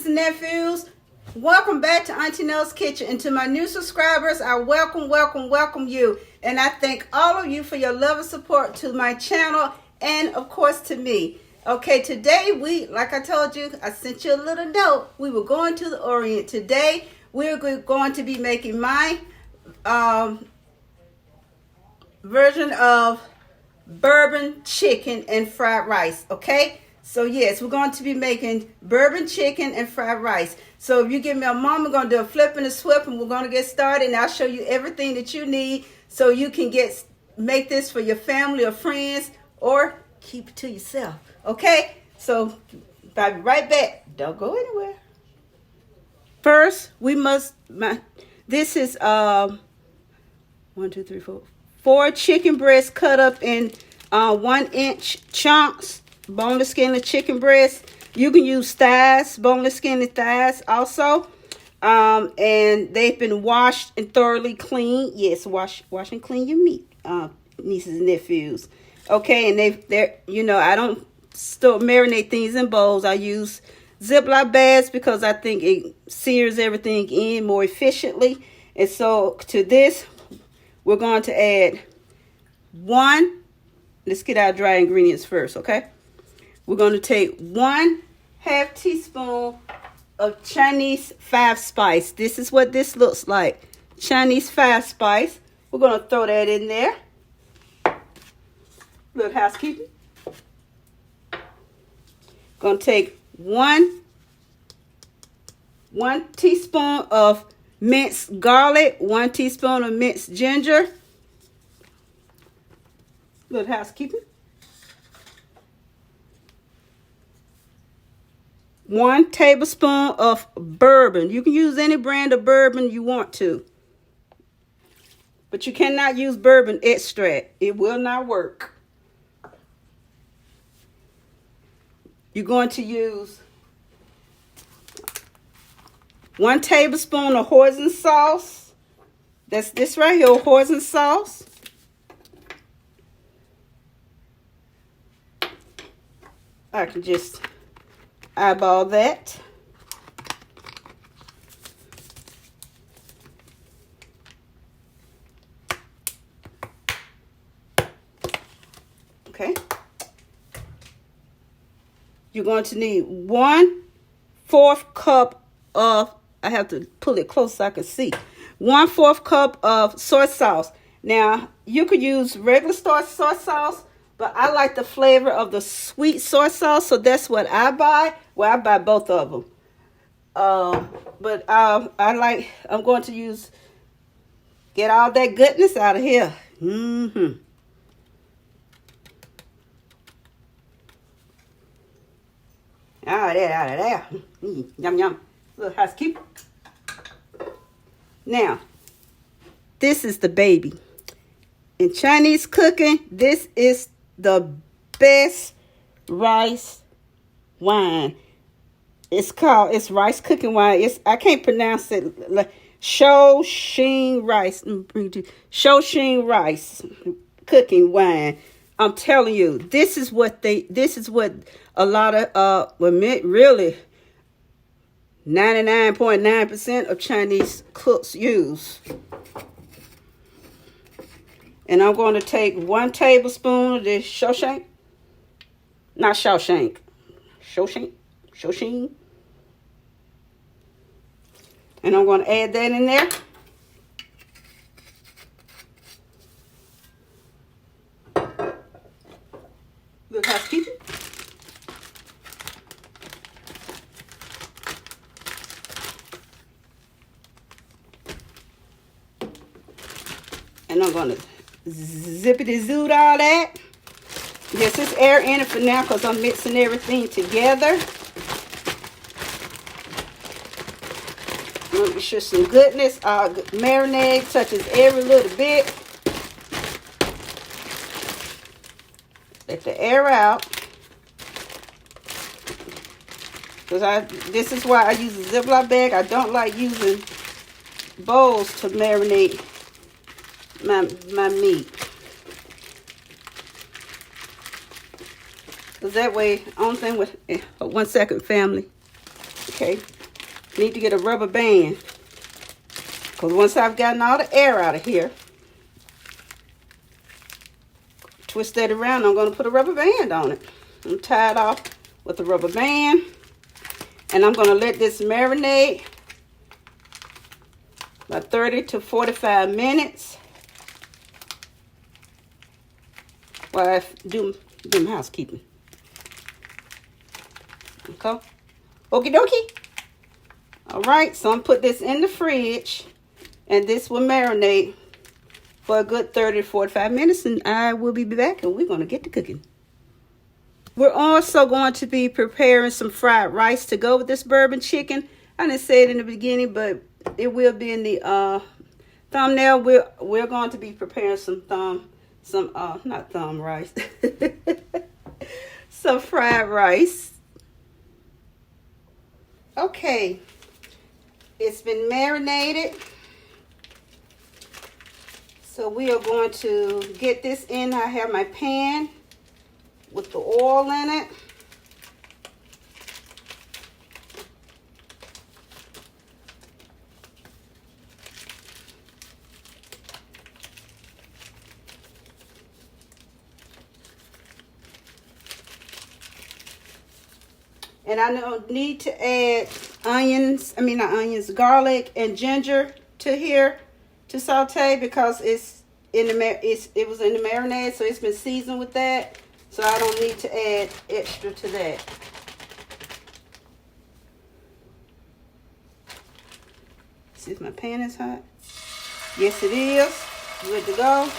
nieces and nephews, welcome back to Auntie Nell's Kitchen. And to my new subscribers, I welcome you. And I thank all of you for your love and support to my channel and, of course, to me. Okay, today like I told you, I sent you a little note. We were going to the Orient. Today, we're going to be making my version of bourbon chicken and fried rice, okay? So yes, we're going to be making bourbon chicken and fried rice. So if you give me a moment, we're going to do a flip and a swip, and we're going to get started, and I'll show you everything that you need so you can make this for your family or friends, or keep it to yourself, okay? So I'll be right back. Don't go anywhere. First, this is 4 chicken breasts cut up in 1-inch chunks, boneless skinless chicken breasts. You can use thighs, boneless skinless thighs also. And they've been washed and thoroughly cleaned. Yes, wash and clean your meat, nieces and nephews. Okay, and they're I don't still marinate things in bowls. I use Ziploc bags because I think it sears everything in more efficiently. And so to this, we're going to add let's get our dry ingredients first, okay? We're going to take 1/2 teaspoon of Chinese 5 spice. This is what this looks like. Chinese 5 spice. We're going to throw that in there. Little housekeeping. Going to take one teaspoon of minced garlic, 1 teaspoon of minced ginger. Little housekeeping. 1 tablespoon of bourbon. You can use any brand of bourbon you want to, but you cannot use bourbon extract. It will not work. You're going to use 1 tablespoon of hoisin sauce. That's this right here, hoisin sauce. I can just eyeball that. Okay. You're going to need 1/4 cup of, I have to pull it close so I can see, 1/4 cup of soy sauce. Now, you could use regular soy sauce, but I like the flavor of the sweet soy sauce, so that's what I buy. Well, I buy both of them. But I'm going to get all that goodness out of here. Out of there. Yum, yum. Little housekeeper. Now, this is the baby. In Chinese cooking, this is the best rice wine. It's rice cooking wine. I can't pronounce it. Like Shoshing rice. Shoshing rice cooking wine. I'm telling you, this is what a lot of really 99.9% of Chinese cooks use. And I'm going to take 1 tablespoon of this Shoshing. And I'm going to add that in there. Little housekeeping. And I'm going to zippity-zoot all that. Yes, there's air in it for now because I'm mixing everything together. Make sure some goodness, marinade touches every little bit. Let the air out. Because this is why I use a Ziploc bag. I don't like using bowls to marinate my meat. Because that way, only thing with 1 second, family. Okay, need to get a rubber band. Because once I've gotten all the air out of here, twist that around, I'm going to put a rubber band on it. I'm tied off with a rubber band. And I'm going to let this marinate about 30 to 45 minutes while I do my housekeeping. Okay. Okie dokie. All right, so I'm put this in the fridge, and this will marinate for a good 30 to 45 minutes, and I will be back, and we're going to get to cooking. We're also going to be preparing some fried rice to go with this bourbon chicken. I didn't say it in the beginning, but it will be in the thumbnail. We're going to be preparing not thumb rice, some fried rice. Okay, it's been marinated. So we are going to get this in. I have my pan with the oil in it. And I don't need to add garlic and ginger to here to saute, because it was in the marinade, so it's been seasoned with that. So I don't need to add extra to that. See if my pan is hot. Yes, it is. Good to go.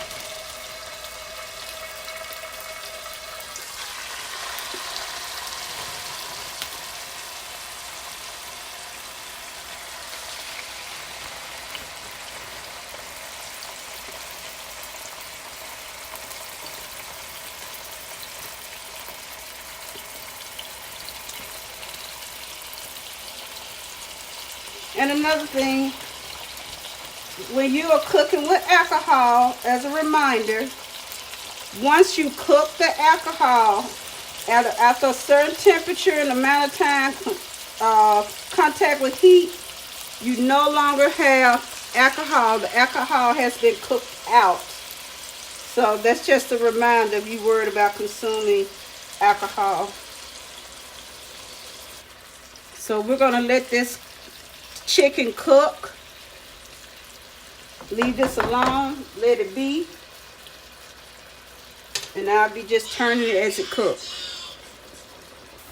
And another thing, when you are cooking with alcohol, as a reminder, once you cook the alcohol after a certain temperature and amount of time, contact with heat, you no longer have alcohol. The alcohol has been cooked out. So that's just a reminder if you're worried about consuming alcohol. So we're going to let this chicken cook. Leave this alone, let it be, and I'll be just turning it as it cooks.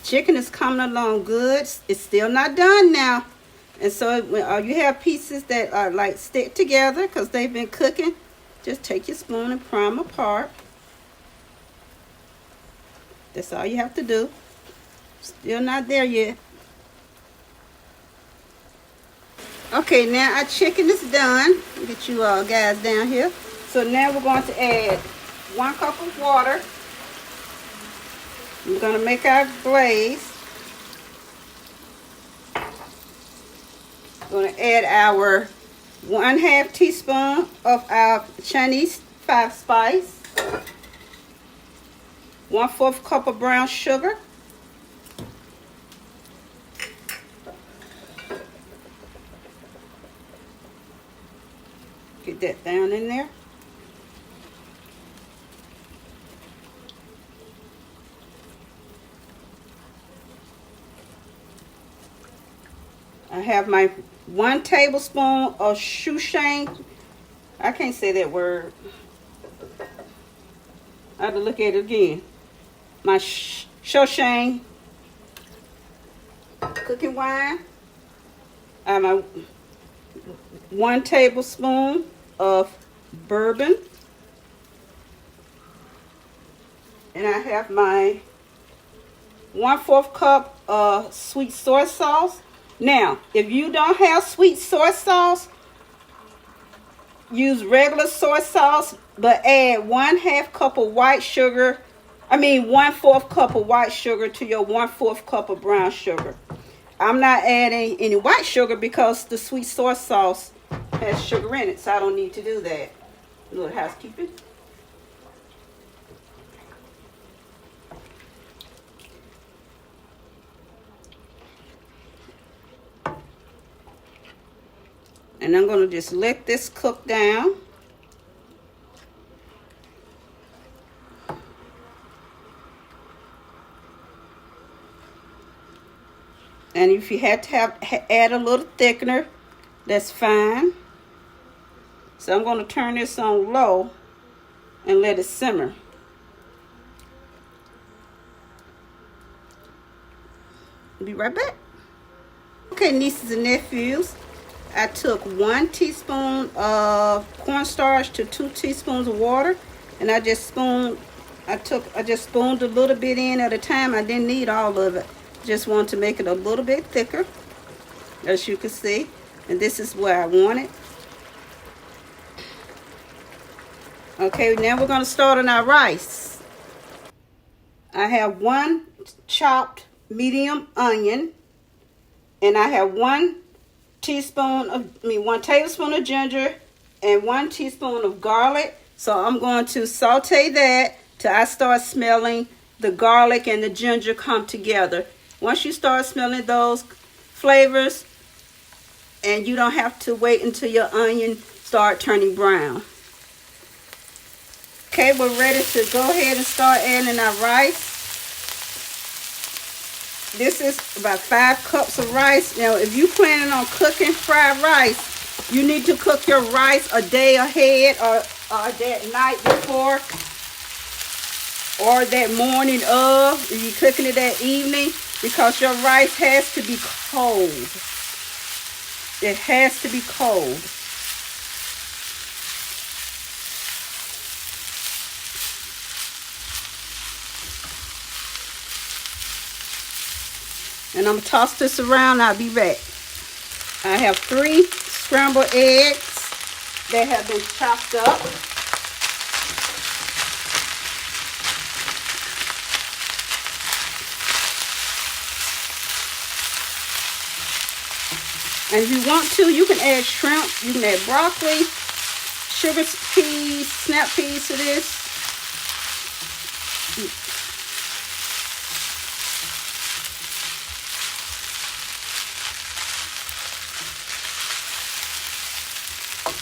Chicken is coming along good. It's still not done now, and so when you have pieces that are like stick together because they've been cooking, just take your spoon and pry them apart. That's all you have to do. Still not there yet. Okay, now our chicken is done. Get you guys down here. So now we're going to add 1 cup of water. We're going to make our glaze. We're going to add our 1/2 teaspoon of our Chinese 5-spice. 1/4 cup of brown sugar. Get that down in there. I have my 1 tablespoon of shoeshang. I can't say that word. I have to look at it again. My shoeshang cooking wine. I have my 1 tablespoon of bourbon, and I have my 1/4 cup of sweet soy sauce. Now, if you don't have sweet soy sauce, use regular soy sauce, but add 1/2 cup of white sugar. 1/4 cup of white sugar to your 1/4 cup of brown sugar. I'm not adding any white sugar because the sweet soy sauce has sugar in it, so I don't need to do that. A little housekeeping. And I'm going to just let this cook down. And if you had to add a little thickener, that's fine. So I'm going to turn this on low and let it simmer. Be right back. Okay, nieces and nephews, I took 1 teaspoon of cornstarch to 2 teaspoons of water, and I just spooned a little bit in at a time. I didn't need all of it. Just wanted to make it a little bit thicker, as you can see. And this is where I want it. Okay, now we're going to start on our rice. I have 1 chopped medium onion, and I have 1 tablespoon of ginger and 1 teaspoon of garlic. So I'm going to saute that till I start smelling the garlic and the ginger come together. Once you start smelling those flavors, and you don't have to wait until your onion start turning brown. Okay, we're ready to go ahead and start adding our rice. This is about 5 cups of rice. Now, if you're planning on cooking fried rice, you need to cook your rice a day ahead or that night before or that morning of. If you're cooking it that evening, because your rice has to be cold. It has to be cold. And I'm going to toss this around. I'll be back. I have 3 scrambled eggs that have been chopped up. And if you want to, you can add shrimp, you can add broccoli, sugar peas, snap peas to this.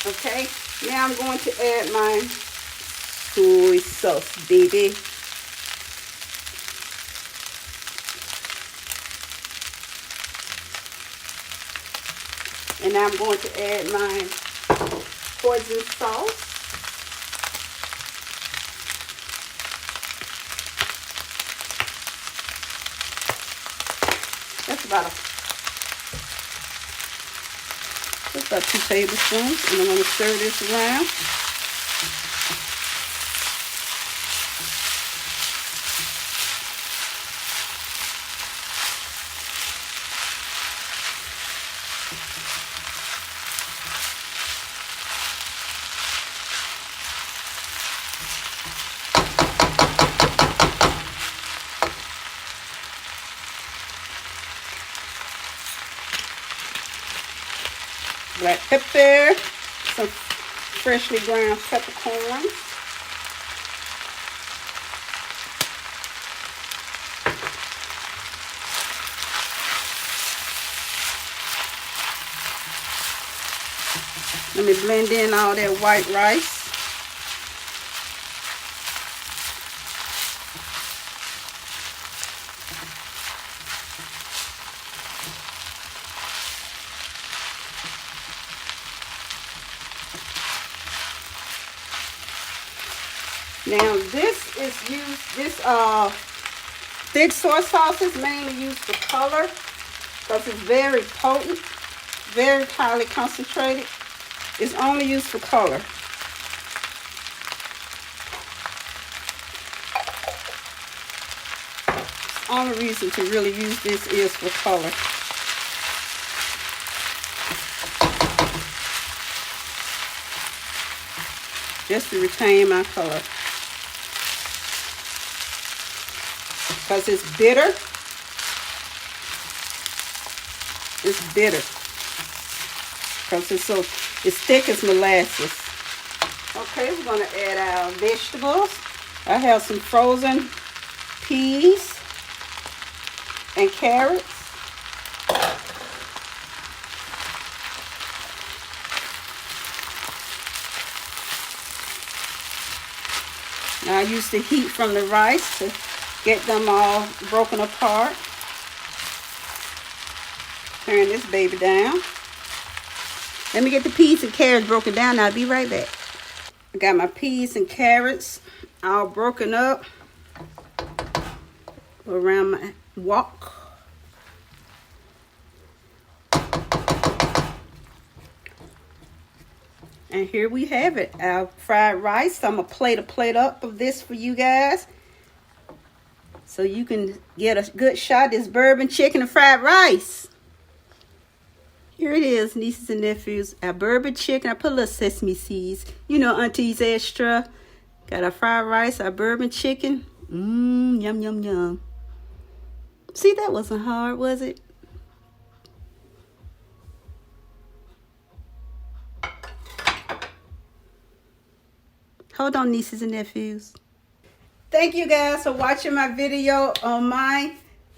Okay, now I'm going to add my soy sauce, baby. And now I'm going to add my hoisin sauce. That's about 2 tablespoons, and I'm going to stir this around. Black pepper, some freshly ground peppercorns. Let me blend in all that white rice. Now this thick soy sauce is mainly used for color because it's very potent, very highly concentrated. It's only used for color. The only reason to really use this is for color. Just to retain my color. Because it's bitter. It's bitter. Because it's thick as molasses. Okay, we're going to add our vegetables. I have some frozen peas and carrots. I use the heat from the rice to get them all broken apart. Turn this baby down. Let me get the peas and carrots broken down. I'll be right back. I got my peas and carrots all broken up around my wok. And here we have it, our fried rice. I'm going to plate a plate up of this for you guys, so you can get a good shot of this bourbon chicken and fried rice. Here it is, nieces and nephews. Our bourbon chicken. I put a little sesame seeds. You know, Auntie's extra. Got our fried rice, our bourbon chicken. Yum, yum, yum. See, that wasn't hard, was it? Hold on, nieces and nephews. Thank you guys for watching my video on my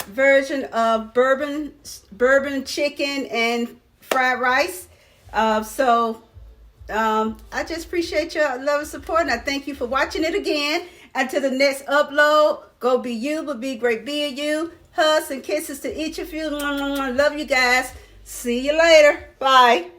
version of bourbon chicken and fried rice. I just appreciate your love and support, and I thank you for watching it again. Until the next upload, go be you, but be great being you. Hugs and kisses to each of you. Love you guys. See you later. Bye.